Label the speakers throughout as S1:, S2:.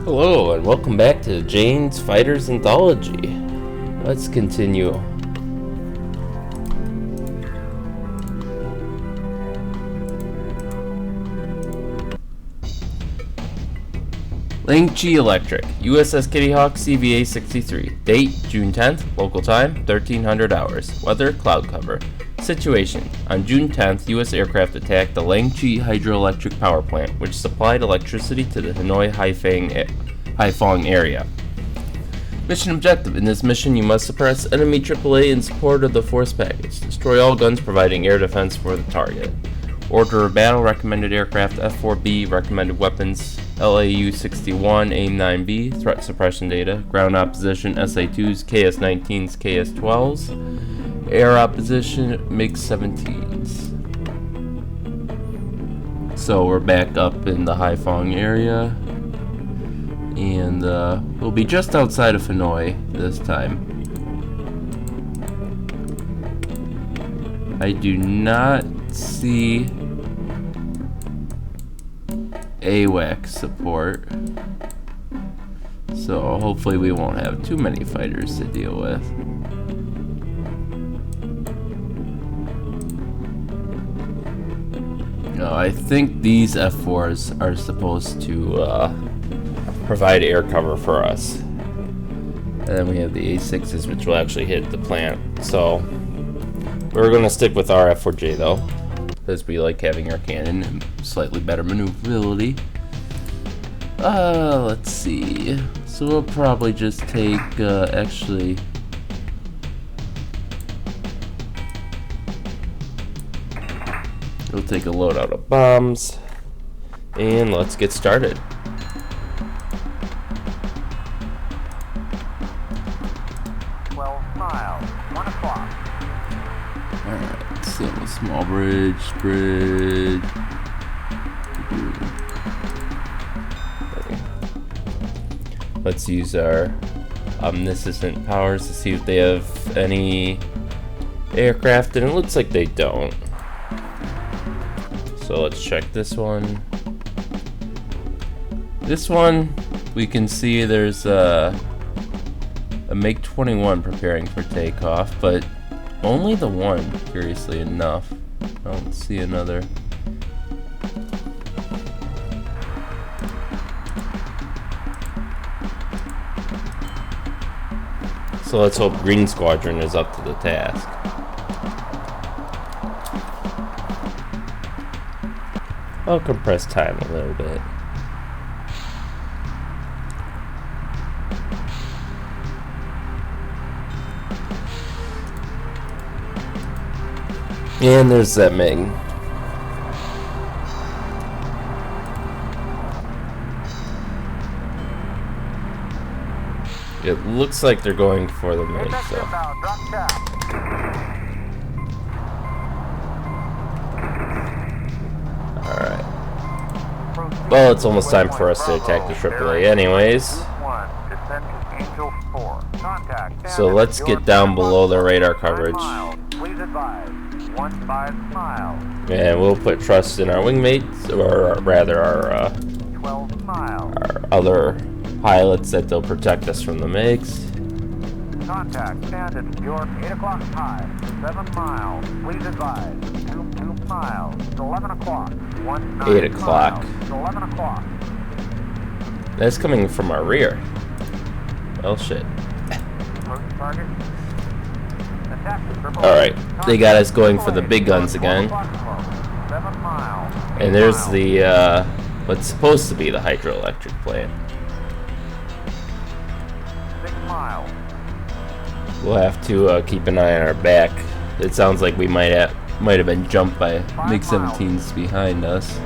S1: Hello and welcome back to Jane's Fighters Anthology. Let's continue. Langchi Electric, USS Kitty Hawk CVA 63. Date, June 10th, local time, 1300 hours. Weather, cloud cover. Situation, on June 10th, U.S. aircraft attacked the Langchi hydroelectric power plant, which supplied electricity to the Hanoi Haiphong area. Mission objective, in this mission you must suppress enemy AAA in support of the force package. Destroy all guns providing air defense for the target. Order of battle, recommended aircraft F-4B, recommended weapons LAU-61, AIM-9B, threat suppression data, ground opposition SA-2s, KS-19s, KS-12s, air opposition MiG-17s. So we're back up in the Haiphong area, and we'll be just outside of Hanoi this time. I do not see AWAC support, so hopefully we won't have too many fighters to deal with. No, I think these F4s are supposed to provide air cover for us, and then we have the A6s, which will actually hit the plant. So we're going to stick with our F4J though, because we like having our cannon and slightly better maneuverability. Let's see. So we'll probably just take, actually, we'll take a load out of bombs, and let's get started. Alright, so small bridge. Let's use our omniscient powers to see if they have any aircraft, and it looks like they don't. So let's check this one. This one, we can see there's a MiG-21 preparing for takeoff, but only the one, curiously enough. I don't see another. So let's hope Green Squadron is up to the task. I'll compress time a little bit. And there's that MiG. It looks like they're going for the MiG, so. Alright. Well, it's almost time for us to attack the AAA anyways. So let's get down below the radar coverage. And we'll put trust in our wingmates, or rather our other pilots, that they'll protect us from the MiGs.
S2: Contact, stand at York, 8 o'clock high, 7 miles, please advise, 2 miles, 11 o'clock, 8
S1: o'clock.
S2: 11 o'clock.
S1: That's coming from our rear. Well, shit.
S2: Target.
S1: Alright, they got us going for the big guns again. And there's the, what's supposed to be the hydroelectric plant. We'll have to keep an eye on our back. It sounds like we might have been jumped by MiG-17s behind us.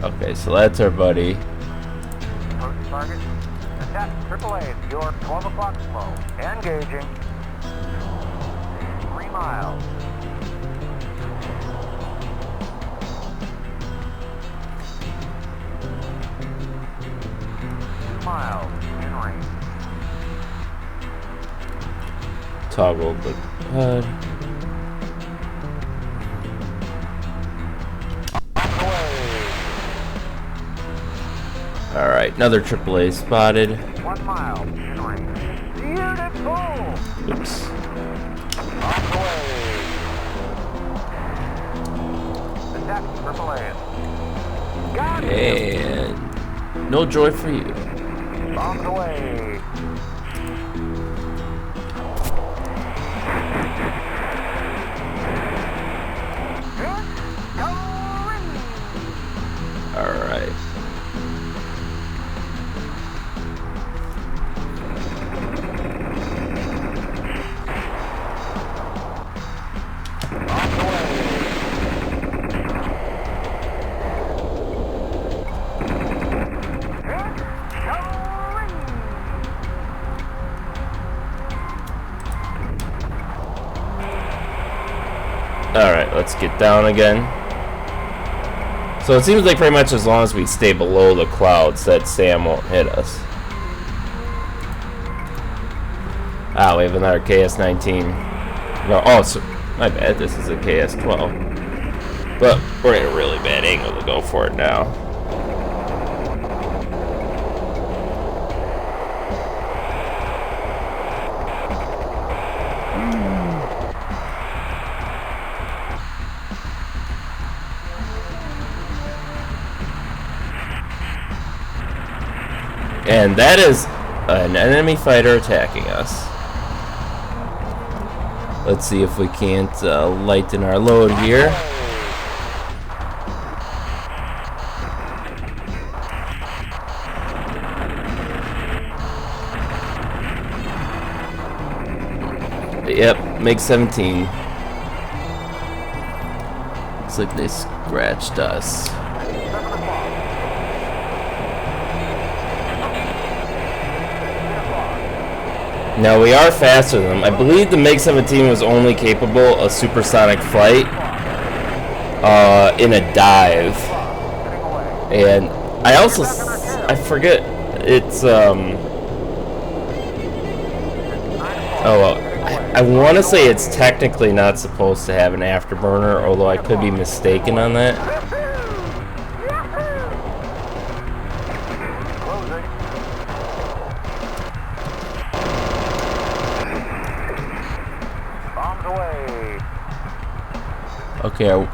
S1: Okay, so that's our buddy.
S2: Target. Attack AAA, York, 12 o'clock slow. Engaging. 3 miles. 2 miles. In range.
S1: Toggle the HUD. Alright, another AAA spotted.
S2: 1 mile in range. Beautiful!
S1: Oops.
S2: Off the way. Attack AAA. Got it!
S1: And no joy for you.
S2: Bombs away.
S1: Alright. Alright, let's get down again. So it seems like pretty much as long as we stay below the clouds that Sam won't hit us. Ah, we have another KS-19. No, oh, so, my bad, this is a KS-12. But we're in a really bad angle to go for it now. And that is an enemy fighter attacking us. Let's see if we can't lighten our load here. Yep, MiG-17. Looks like they scratched us. Now we are faster than them. I believe the MiG-17 was only capable of supersonic flight in a dive. And I also, I forget, it's, oh well, I want to say it's technically not supposed to have an afterburner, although I could be mistaken on that. Okay.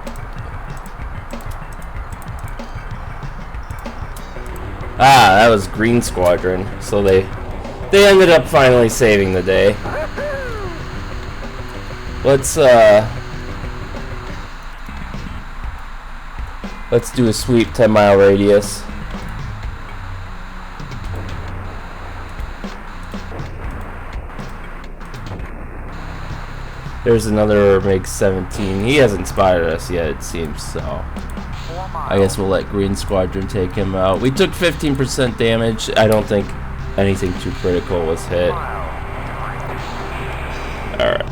S1: That was Green Squadron. So they ended up finally saving the day. Let's do a sweep 10-mile radius. There's another MiG-17. He hasn't spotted us yet, it seems, so I guess we'll let Green Squadron take him out. We took 15% damage. I don't think anything too critical was hit. Alright.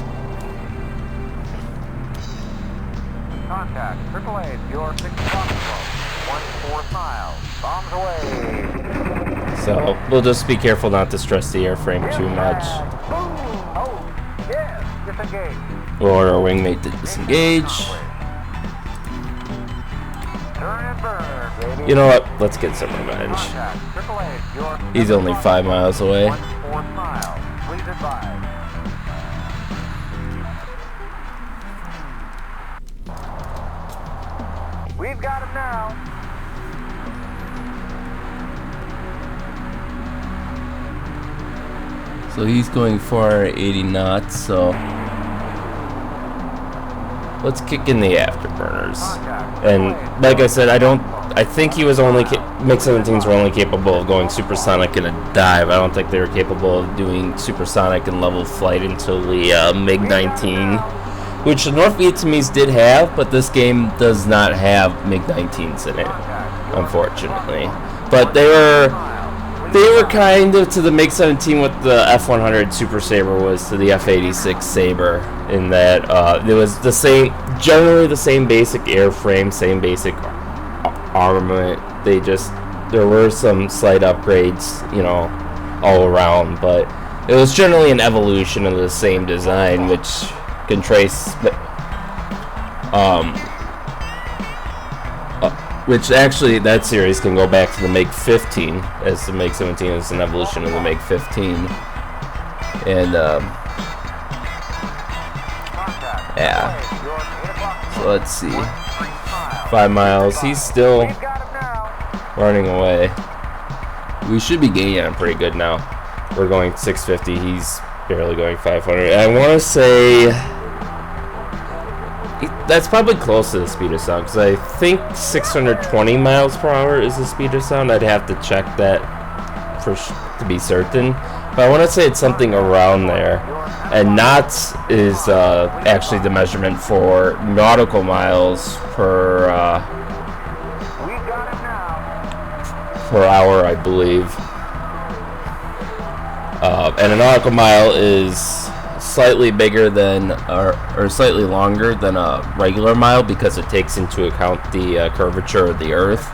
S2: Contact AAA, your 6 1/4 mile. Bombs away.
S1: So we'll just be careful not to stress the airframe too much.
S2: Oh, yes, disengage.
S1: We'll order our wingmate to disengage.
S2: Turn and burn, baby.
S1: You know what? Let's get some revenge.
S2: Contact AAA, your
S1: He's only 5 miles away.
S2: 1/4 mile. Please advise. We've got him now.
S1: So he's going for 80 knots, so let's kick in the afterburners. And like I said, I think he was only, MiG-17s were only capable of going supersonic in a dive. I don't think they were capable of doing supersonic and level flight until the MiG-19, which the North Vietnamese did have, but this game does not have MiG-19s in it, unfortunately. But they were kind of to the MiG-17 what the F-100 Super Sabre was to the F-86 Sabre, in that it was the same, generally the same basic airframe, same basic armament. There were some slight upgrades, you know, all around, but it was generally an evolution of the same design, which can trace which actually that series can go back to the MiG-15, as the MiG-17 is an evolution of the MiG-15. And yeah, so let's see, 5 miles, he's still running away. We should be gaining on him pretty good now. We're going 650, he's barely going 500. I want to say that's probably close to the speed of sound, because I think 620 miles per hour is the speed of sound. I'd have to check that to be certain, but I want to say it's something around there. And knots is actually the measurement for nautical miles per hour, I believe. And a nautical mile is slightly bigger than, or slightly longer than a regular mile, because it takes into account the curvature of the Earth.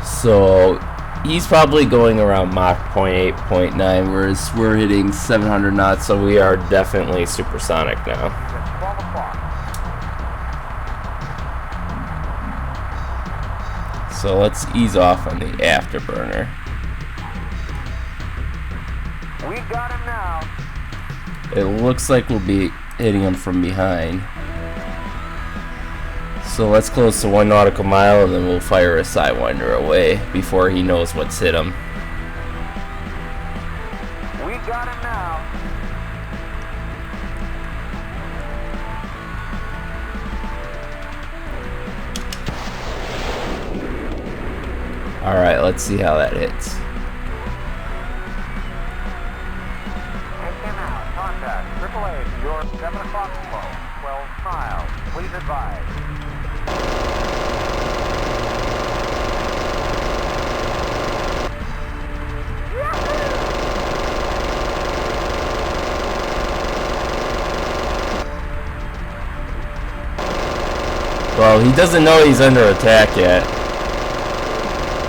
S1: So he's probably going around Mach 0.8, 0.9, whereas we're hitting 700 knots, so we are definitely supersonic now. So let's ease off on the afterburner.
S2: We got him now.
S1: It looks like we'll be hitting him from behind. So let's close to 1 nautical mile, and then we'll fire a Sidewinder away before he knows what's hit him.
S2: We got him now.
S1: Alright, let's see how that hits.
S2: And out. Contact. AAA, your 7 o'clock flow. 12 miles. Please advise.
S1: Well, he doesn't know he's under attack yet,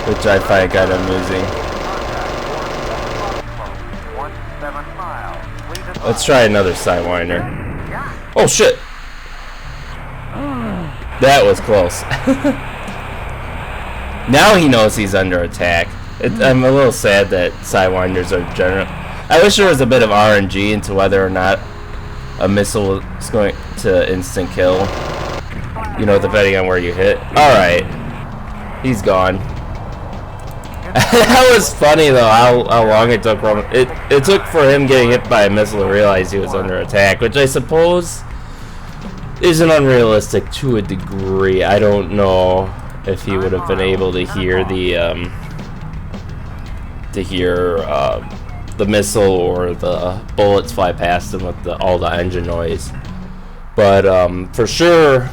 S1: which I find kind of amusing. Let's try another Sidewinder. Oh shit! That was close. Now he knows he's under attack. I'm a little sad that Sidewinders are general. I wish there was a bit of RNG into whether or not a missile is going to instant kill. You know, depending on where you hit. Alright. He's gone. That was funny though, how long it took from it took for him getting hit by a missile to realize he was under attack, which I suppose isn't unrealistic to a degree. I don't know if he would have been able to hear the missile or the bullets fly past him with all the engine noise. But for sure,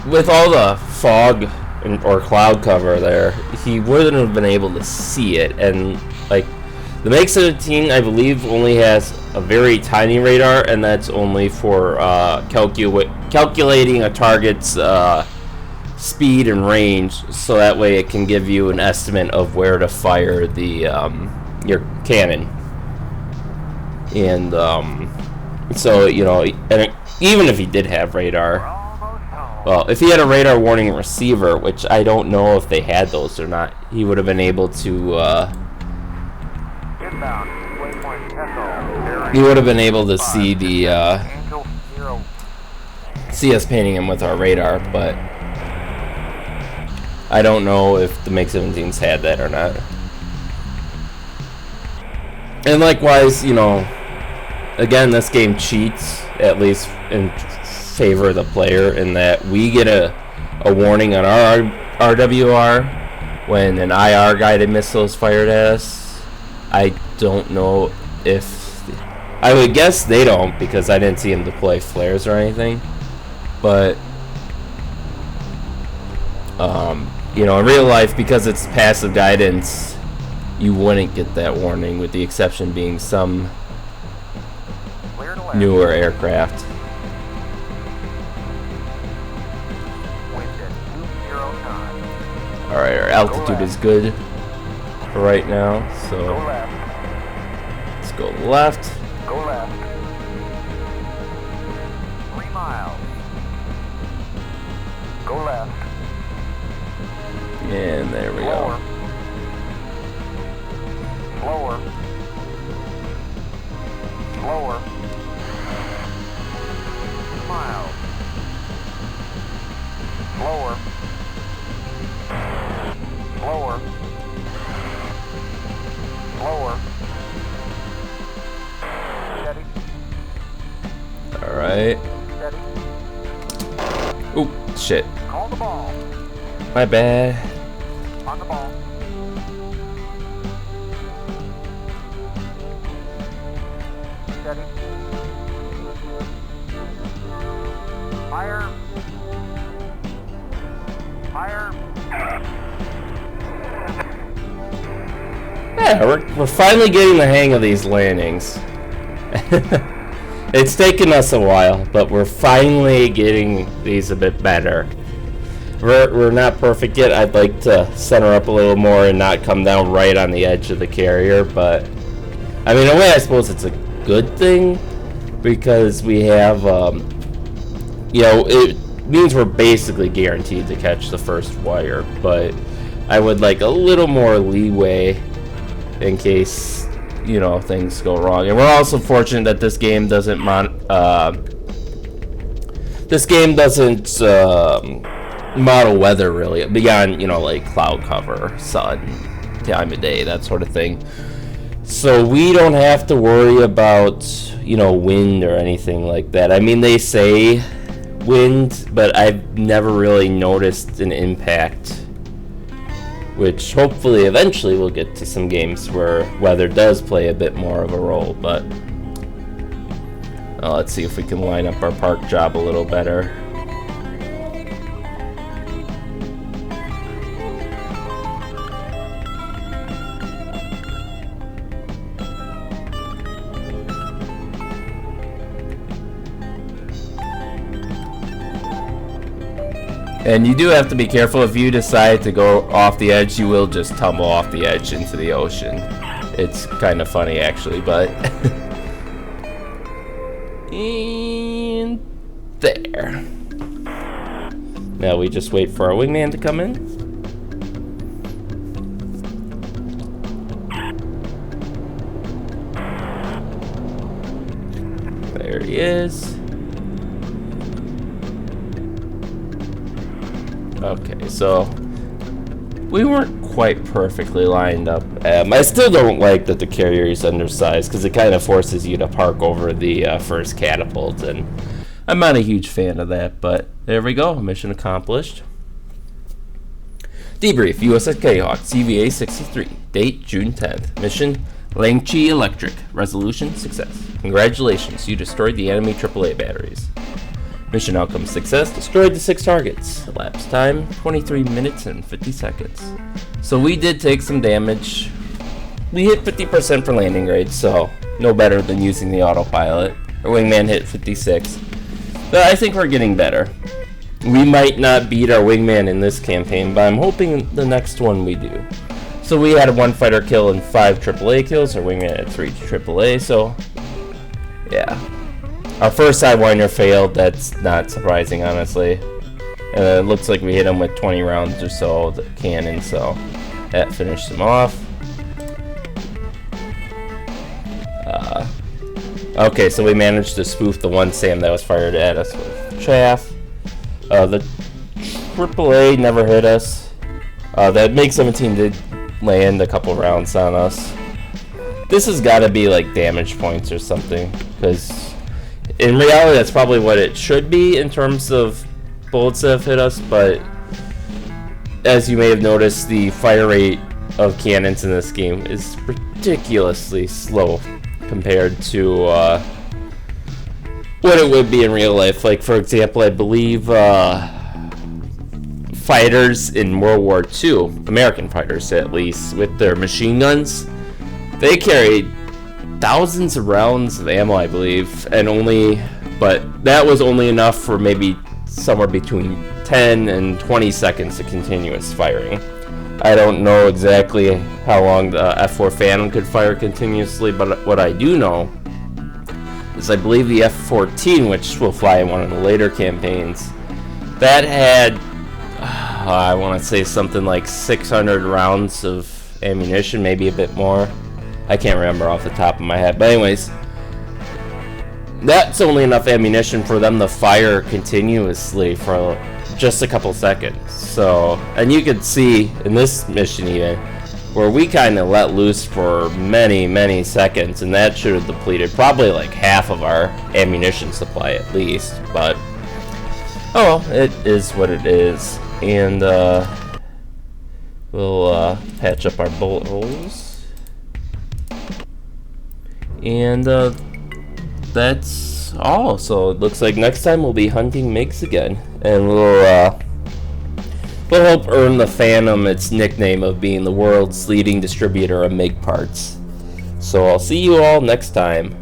S1: with all the fog or cloud cover there, he wouldn't have been able to see it. And like the MiG-17, I believe, only has a very tiny radar, and that's only for calculating a target's speed and range, so that way it can give you an estimate of where to fire the your cannon. And so, you know, and even if he did have radar, well, if he had a radar warning receiver, which I don't know if they had those or not, he would have been able to see the see us painting him with our radar, but I don't know if the MiG-17s had that or not. And likewise, you know, again, this game cheats, at least in favor of the player, in that we get a warning on our RWR when an IR guided missile is fired at us. I don't know if... I would guess they don't, because I didn't see him deploy flares or anything. But, you know, in real life, because it's passive guidance, you wouldn't get that warning, with the exception being some newer aircraft. Alright, our altitude is good for right now, so let's go left.
S2: Go left. 3 miles.
S1: And there we go.
S2: Lower. Lower. Miles. Lower. Lower. Lower. Steady.
S1: Alright.
S2: Steady.
S1: Oop, shit.
S2: Call the ball.
S1: My bad.
S2: On the ball. Steady. Higher. Higher.
S1: Yeah, we're finally getting the hang of these landings. It's taken us a while, but we're finally getting these a bit better. We're not perfect yet. I'd like to center up a little more and not come down right on the edge of the carrier, but I mean, in a way, I suppose it's a good thing because we have, you know, it means we're basically guaranteed to catch the first wire, but I would like a little more leeway in case, you know, things go wrong. And we're also fortunate that this game doesn't model weather really beyond, you know, like cloud cover, sun, time of day, that sort of thing. So we don't have to worry about, you know, wind or anything like that. I mean, they say wind, but I've never really noticed an impact, which hopefully eventually we'll get to some games where weather does play a bit more of a role. But let's see if we can line up our park job a little better. And you do have to be careful. If you decide to go off the edge, you will just tumble off the edge into the ocean. It's kind of funny, actually, but... And there. Now we just wait for our wingman to come in. There he is. Okay, so we weren't quite perfectly lined up. I still don't like that the carrier is undersized because it kind of forces you to park over the first catapult, and I'm not a huge fan of that, but there we go, mission accomplished. Debrief, USS K-Hawk, CVA 63, date June 10th, mission Langchi Electric, resolution success. Congratulations, you destroyed the enemy AAA batteries. Mission outcome success, destroyed the 6 targets. Elapsed time, 23 minutes and 50 seconds. So we did take some damage. We hit 50% for landing grade, so no better than using the autopilot. Our wingman hit 56. But I think we're getting better. We might not beat our wingman in this campaign, but I'm hoping the next one we do. So we had a 1 fighter kill and 5 AAA kills. Our wingman had 3 AAA, so yeah. Our first Sidewinder failed. That's not surprising, honestly. It looks like we hit him with 20 rounds or so of the cannon, so that finished him off. Okay, so we managed to spoof the one SAM that was fired at us with chaff. The AAA never hit us. That MiG-17 did land a couple rounds on us. This has got to be like damage points or something, because in reality that's probably what it should be in terms of bullets that have hit us, but as you may have noticed, the fire rate of cannons in this game is ridiculously slow compared to what it would be in real life. Like, for example, I believe fighters in World War II, American fighters at least, with their machine guns, they carried thousands of rounds of ammo, I believe, but that was only enough for maybe somewhere between 10 and 20 seconds of continuous firing. I don't know exactly how long the F4 Phantom could fire continuously, but what I do know is I believe the F-14, which will fly in one of the later campaigns, that had I want to say something like 600 rounds of ammunition, maybe a bit more. I can't remember off the top of my head. But anyways, that's only enough ammunition for them to fire continuously for just a couple seconds. So, and you could see in this mission even, where we kind of let loose for many seconds, and that should have depleted probably like half of our ammunition supply at least. But oh well, it is what it is. And we'll patch up our bullet holes. And that's all. So it looks like next time we'll be hunting MiGs again, and we'll help earn the Phantom its nickname of being the world's leading distributor of MiG parts. So I'll see you all next time.